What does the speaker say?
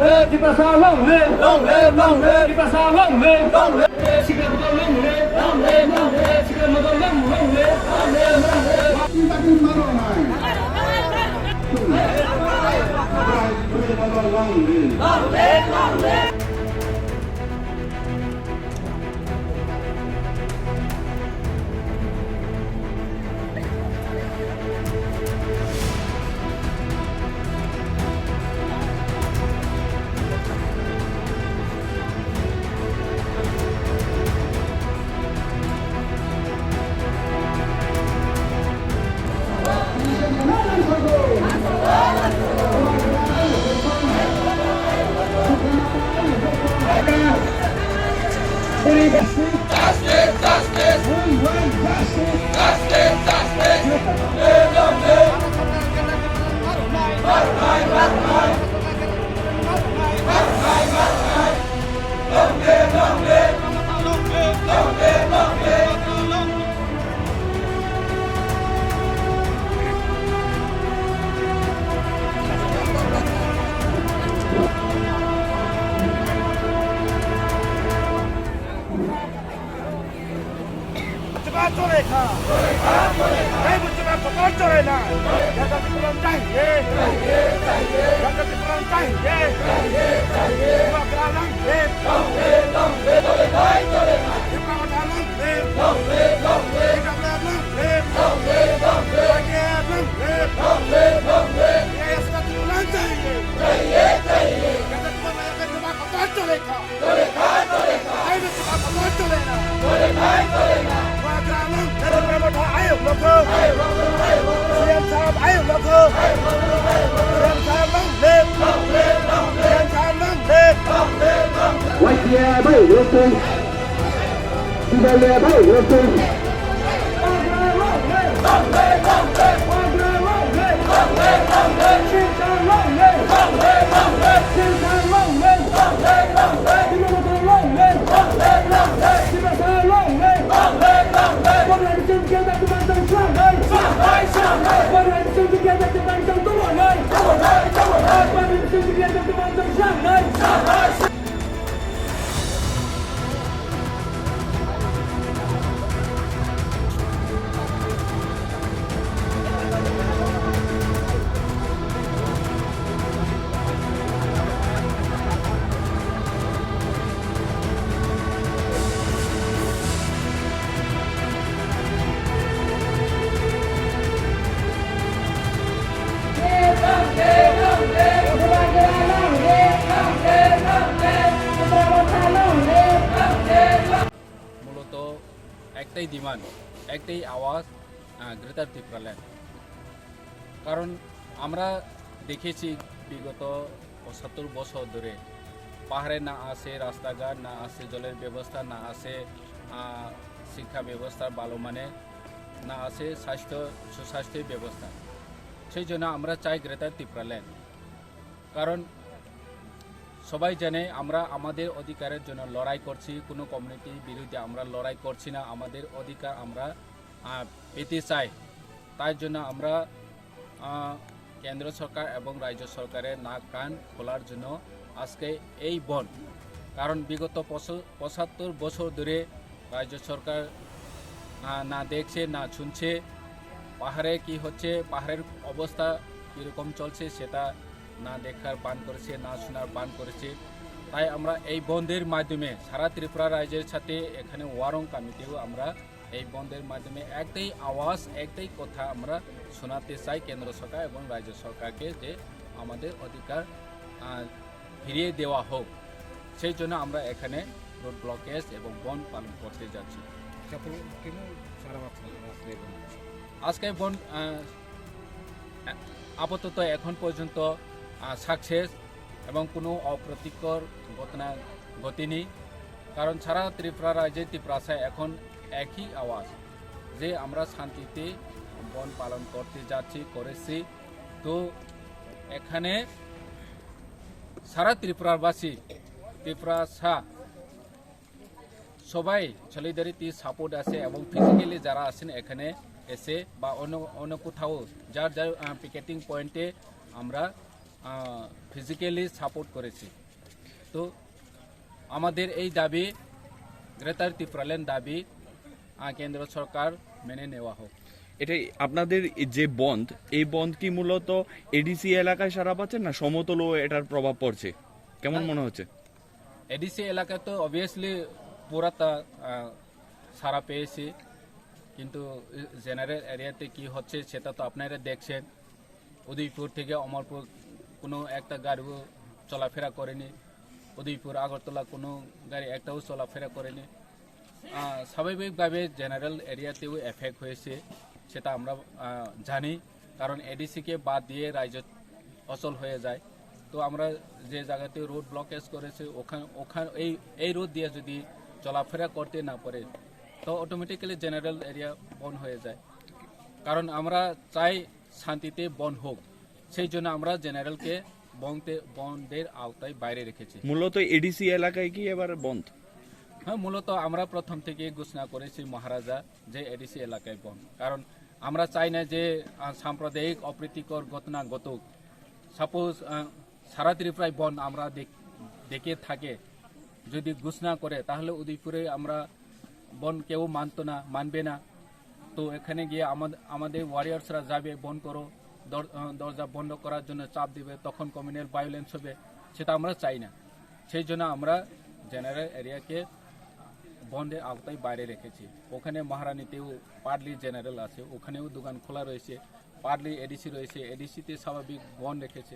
live, Tipasa, long live, long live, long live, Tipasa, long live, long live, Sikapata, long live, long live, long live, Sikamata, long live, long live, long live. Long live, long live. একটাই demand, একটাই আওয়াজ, greater Tripuraland. কারণ আমরা দেখেছি বিগত ৭৫ বছর ধরে পাহাড়ে না আসে রাস্তাঘাট, না আসে জলের ব্যবস্থা, না আসে শিক্ষা ব্যবস্থার ভালো মানে, না আসে সুস্বাস্থ্যের ব্যবস্থা। সেই জন্য আমরা চাই গ্রেটার ত্রিপুরাল্যান্ড। কারণ সবাই জানে আমরা আমাদের অধিকারের জন্য লড়াই করছি, কোনো কমিউনিটির বিরুদ্ধে আমরা লড়াই করছি না, আমাদের অধিকার আমরা পেতে চাই। তাই জন্য আমরা কেন্দ্র সরকার এবং রাজ্য সরকারের নাক কান খোলার জন্য আজকে এই বন। কারণ বিগত ৭৫ বছর ধরে রাজ্য সরকার না দেখছে না শুনছে পাহাড়ে কি হচ্ছে, পাহাড়ের অবস্থা কীরকম চলছে সেটা না দেখার বান করেছে, না শোনার বান করেছে। তাই আমরা এই বন্ধের মাধ্যমে সারা ত্রিপুরা রাজ্যের সাথে এখানে ওয়ারং কমিটিও আমরা এই বন্ধের মাধ্যমে একটাই আওয়াজ, একটাই কথা আমরা শোনাতে চাই কেন্দ্র সরকার এবং রাজ্য সরকারকে, যে আমাদের অধিকার ফিরিয়ে দেওয়া হোক। সেই জন্য আমরা এখানে রোড ব্লকেজ এবং বন পালন করতে যাচ্ছি। আজকে বন আপাতত এখন পর্যন্ত সাকসেস এবং কোনো অপ্রীতিকর ঘটনা ঘটেনি। কারণ সারা ত্রিপুরা রাজ্যে ত্রিপুরাশায় এখন একই আওয়াজ যে আমরা শান্তিতে বন পালন করতে যাচ্ছি, করেছি। তো এখানে সারা ত্রিপুরাবাসী, ত্রিপুরাশা সবাই সলিডারিটি সাপোর্ট আছে এবং ফিজিক্যালি যারা আছেন এখানে এসে বা অন্য কোথাও যার পিকেটিং পয়েন্টে আমরা ফিজিক্যালি সাপোর্ট করেছি। তো আমাদের এই দাবি, গ্রেটার ত্রিপুরাল্যান্ড দাবি কেন্দ্র সরকার মেনে নেওয়া হোক। এটাই আপনাদের যে বন্ধ, এই বন্ধ কি মূলত এডিসি এলাকায় সারা পাচ্ছে না সমতলও এটার প্রভাব পড়ছে? কেমন মনে হচ্ছে? এডিসি এলাকায় তো অবভিয়াসলি পুরাটা সারা পেয়েছি, কিন্তু জেনারেল এরিয়াতে কি হচ্ছে সেটা তো আপনারা দেখছেন। উদয়পুর থেকে অমরপুর কোনো একটা গাড়িও চলাফেরা করেনি, উদয়পুর আগরতলা কোনো গাড়ি একটাও চলাফেরা করেনি। স্বাভাবিকভাবে জেনারেল এরিয়াতেও এফেক্ট হয়েছে, সেটা আমরা জানি, কারণ এডিসিকে বাদ দিয়ে রাজ্য অচল হয়ে যায়। তো আমরা যে জায়গাতে রোড ব্লকেজ করেছে ওখানে এই রোড দিয়ে যদি চলাফেরা করতে না পারে তো অটোমেটিক্যালি জেনারেল এরিয়া বন্ধ হয়ে যায়। কারণ আমরা চাই শান্তিতে বন্ধ হোক, সেই জন্য আমরা জেনারেলকে বন্ধের আওতায় বাইরে রেখেছি। মূলত এডিসি এলাকায় কি এবার বন্ধ? হ্যাঁ, মূলত আমরা প্রথম থেকে ঘোষণা করেছি মহারাজা যে এডিসি এলাকায় বন্ধ, কারণ আমরা চাই না যে সাম্প্রদায়িক অপ্রীতিকর ঘটনা ঘটুক। সাপোজ সারা ত্রিপুরায় বন্ধ আমরা দেখে থাকে, যদি ঘোষণা করে তাহলে উদয়পুরে আমরা বন কেউ মানবে না। তো এখানে গিয়ে আমাদের ওয়ারিয়ার্সরা যাবে, বন্ধ করো, দরজা বন্ধ করার জন্য চাপ দিবে, তখন কমিউনাল ভায়োলেন্স হবে, সেটা আমরা চাই না। সেই জন্য আমরা জেনারেল এরিয়াকে বন্ধের আওতায় বাইরে রেখেছি। ওখানে মহারানীতেও পার্টলি জেনারেল আছে, ওখানেও দোকান খোলা রয়েছে, পার্টলি এডিসি রয়েছে, এডিসিতে স্বাভাবিক বন্ধ রেখেছে।